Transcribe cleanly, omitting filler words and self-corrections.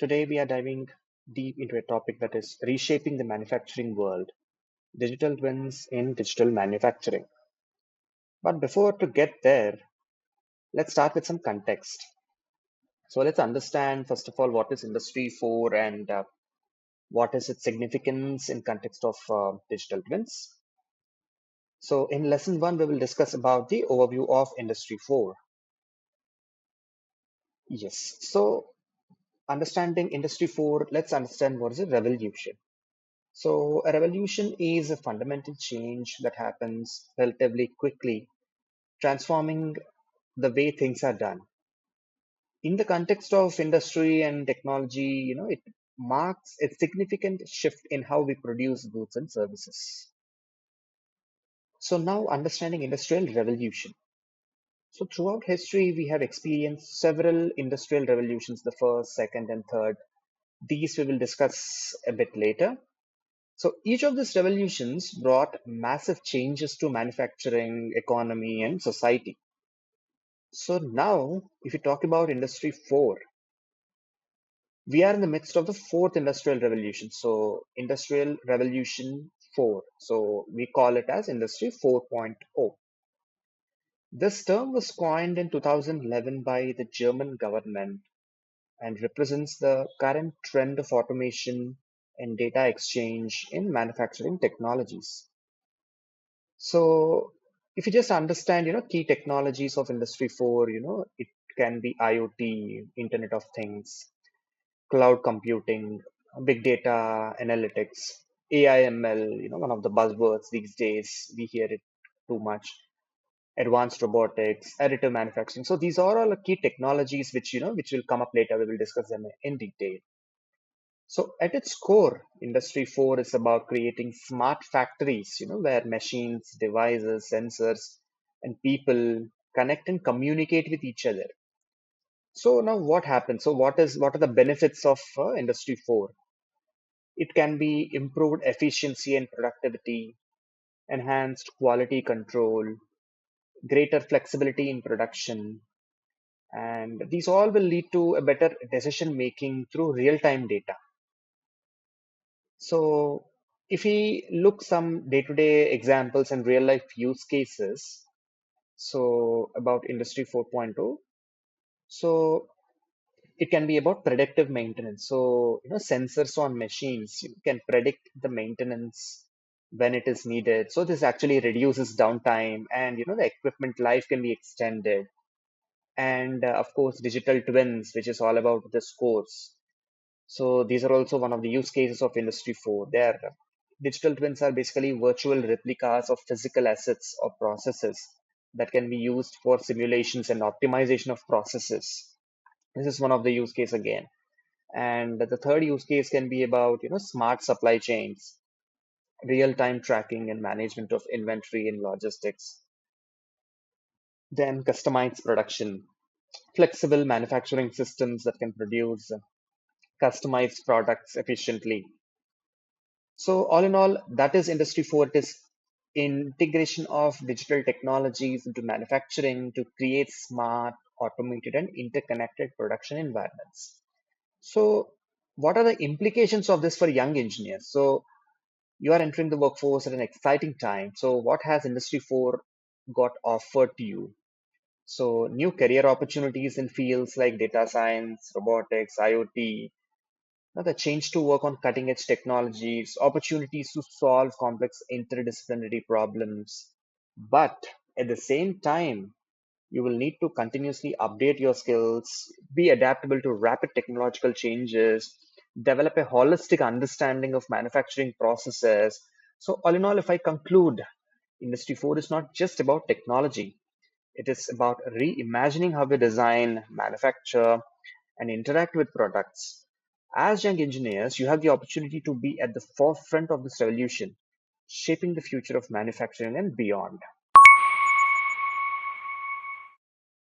Today we are diving deep into a topic that is reshaping the manufacturing world, digital twins in digital manufacturing. But before to get there, let's start with some context. So let's understand first of all what is Industry 4 and what is its significance in context of digital twins. So in lesson 1 we will discuss about the overview of Industry 4. Yes. So understanding Industry 4, let's understand what is a revolution. So, a revolution is a fundamental change that happens relatively quickly, transforming the way things are done. In the context of industry and technology, it marks a significant shift in how we produce goods and services. So, now understanding industrial revolution. So, throughout history, we have experienced several industrial revolutions, the first, second, and third. These we will discuss a bit later. So each of these revolutions brought massive changes to manufacturing, economy, and society. So now, if you talk about Industry 4, we are in the midst of the fourth industrial revolution. So Industrial Revolution 4. So we call it as Industry 4.0. This term was coined in 2011 by the German government and represents the current trend of automation and data exchange in manufacturing technologies. So if you just understand, key technologies of Industry 4, it can be IoT, Internet of Things, cloud computing, big data analytics, AI/ML, one of the buzzwords these days. We hear it too much. Advanced robotics, additive manufacturing. So these are all key technologies which, which will come up later. We will discuss them in detail. So at its core, Industry 4 is about creating smart factories, where machines, devices, sensors, and people connect and communicate with each other. So now what happens? So what are the benefits of Industry 4? It can be improved efficiency and productivity, enhanced quality control, greater flexibility in production, and these all will lead to a better decision making through real-time data. So if we look some day-to-day examples and real-life use cases, so about Industry 4.0, so it can be about predictive maintenance. So, sensors on machines can predict the maintenance when it is needed. So this actually reduces downtime and, the equipment life can be extended. And of course, digital twins, which is all about the scores. So these are also one of the use cases of Industry 4. Their digital twins are basically virtual replicas of physical assets or processes that can be used for simulations and optimization of processes. This is one of the use case again. And the third use case can be about smart supply chains, real-time tracking and management of inventory and logistics. Then customized production, flexible manufacturing systems that can produce customized products efficiently. So all in all, that is Industry 4. It is integration of digital technologies into manufacturing to create smart, automated, and interconnected production environments. So what are the implications of this for young engineers? So you are entering the workforce at an exciting time. So what has Industry 4 got offered to you? So new career opportunities in fields like data science, robotics, IoT, the change to work on cutting edge technologies, opportunities to solve complex interdisciplinary problems. But at the same time, you will need to continuously update your skills, be adaptable to rapid technological changes, develop a holistic understanding of manufacturing processes. So, all in all, if I conclude, Industry 4 is not just about technology, it is about reimagining how we design, manufacture, and interact with products. As young engineers, you have the opportunity to be at the forefront of this revolution, shaping the future of manufacturing and beyond.